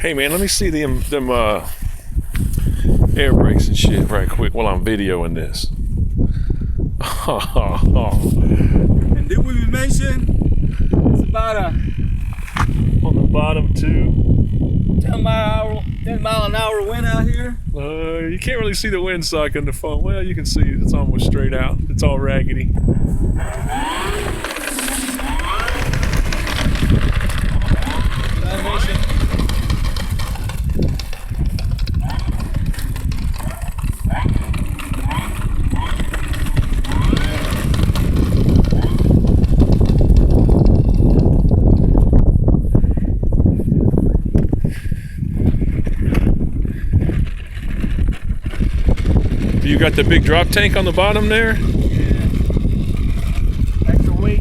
Hey man, let me see them air brakes and shit right quick while I'm videoing this. And did we mention it's about a on the bottom too. 10 mile an hour wind out here? You can't really see the windsock on the phone. Well, you can see it. It's almost straight out. It's all raggedy. You got the big drop tank on the bottom there? Yeah. Extra weight.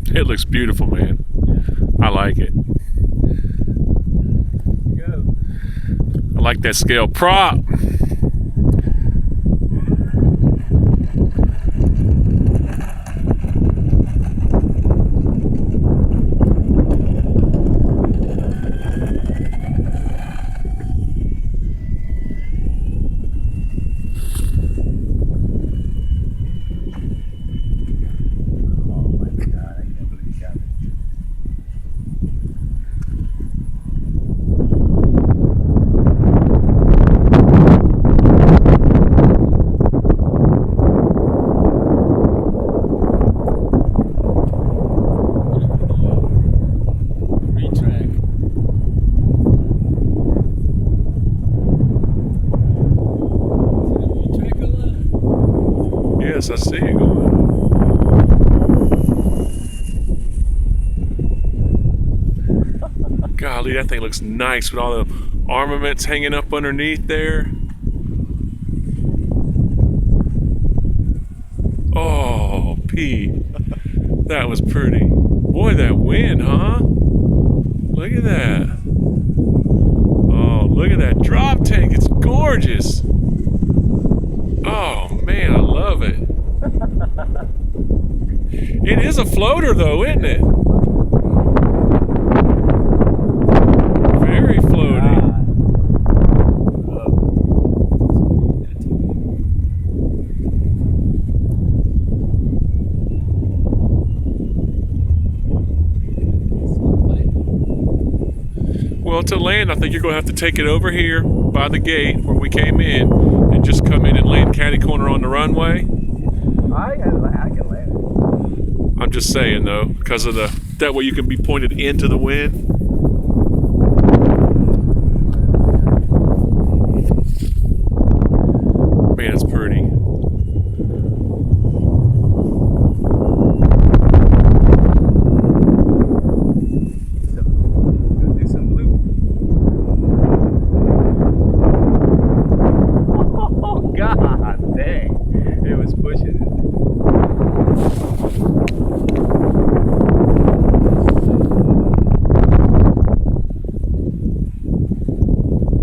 It looks beautiful, man. I like it. I like that scale prop. Yes, I see it going. Golly, that thing looks nice with all the armaments hanging up underneath there. Oh, Pete, that was pretty. Boy, that wind, huh? Look at that. Oh, look at that drop tank. It's gorgeous. Oh, man, I love it. It is a floater, though, isn't it? Very floaty. Well, to land, I think you're going to have to take it over here by the gate where we came in and just come in and land catty corner on the runway. I can land. I'm just saying, though, because of that way you can be pointed into the wind. Man, it's pretty. Do some loop. Oh, God dang. It was pushing it.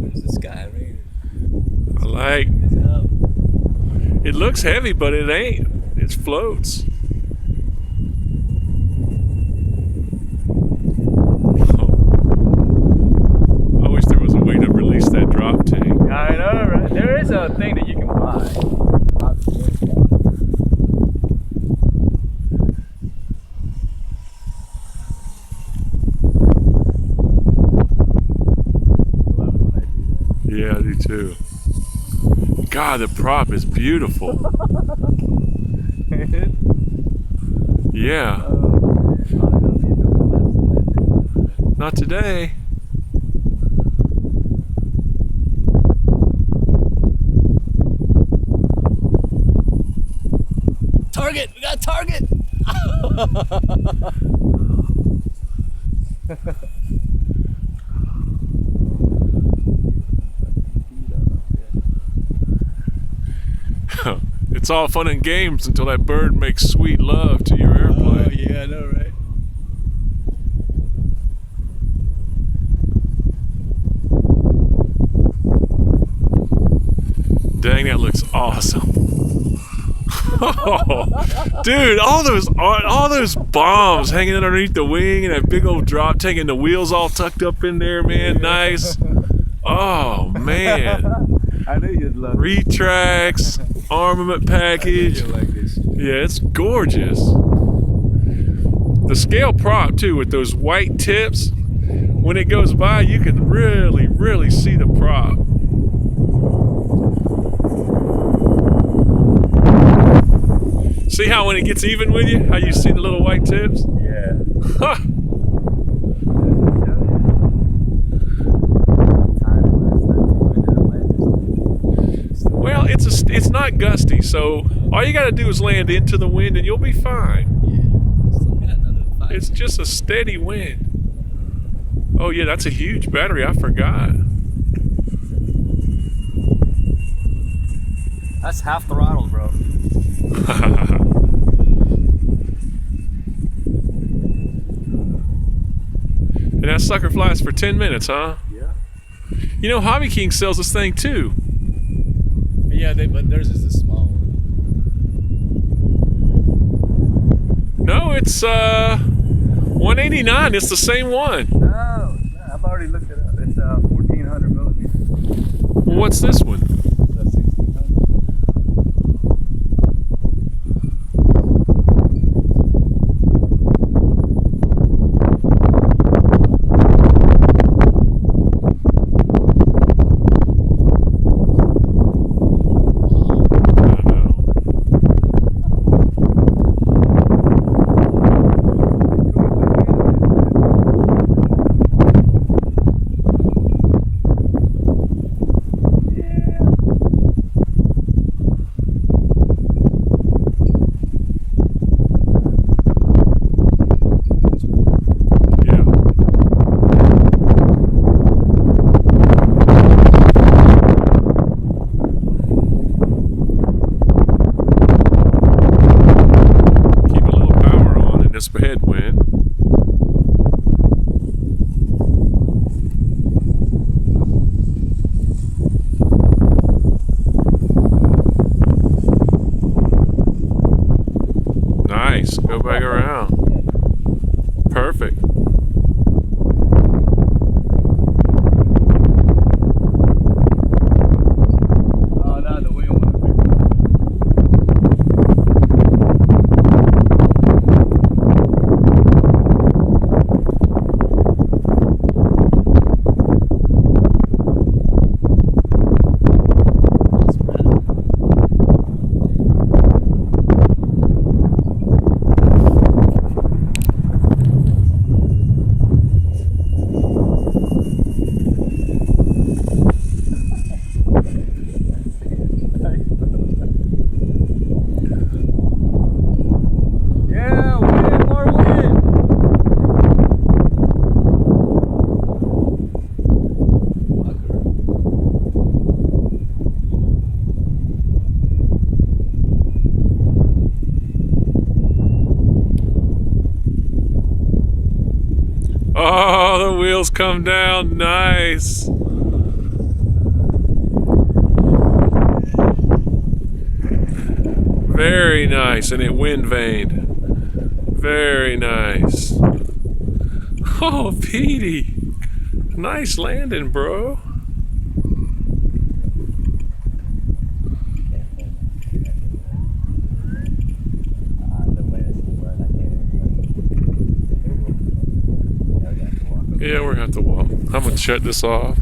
There's the Sky Raider. I like. It looks heavy, but it ain't. It floats. I wish there was a way to release that drop tank. I know, right? There is a thing that you can buy. Yeah, I do too. God, the prop is beautiful. Yeah. Not today. Target! We got a target! It's all fun and games until that bird makes sweet love to your Oh, airplane. yeah, I know, right? Dang, that looks awesome. Dude, all those bombs hanging underneath the wing and that big old drop tank and the wheels all tucked up in there, man. Nice. Oh, man. I knew you'd love it. Retracts, armament package. You like this. Yeah, it's gorgeous. The scale prop, too, with those white tips. When it goes by, you can really, really see the prop. See how when it gets even with you, how you see the little white tips? Yeah. Huh. Well, it's not gusty, so all you got to do is land into the wind and you'll be fine. It's just a steady wind. Oh yeah, that's a huge battery. I forgot. That's half throttle, bro. And that sucker flies for 10 minutes, huh? Yeah. You know, Hobby King sells this thing too. Yeah, but theirs is a small one. No, it's 189. It's the same one. No, I've already looked it up. It's 1400 millimeters. Well, what's this one? That's 1600. I know. Yeah. Keep a little power on in this headwind. Nice. Go back around. Perfect. Oh, no, the wheel one. Yeah, wind, more wind. Oh, the wheels come down. Nice. Very nice. And it wind vaned. Very nice. Oh, Petey. Nice landing, bro. The wind is too much. I can't. Yeah, we're gonna have to walk. I'm gonna shut this off.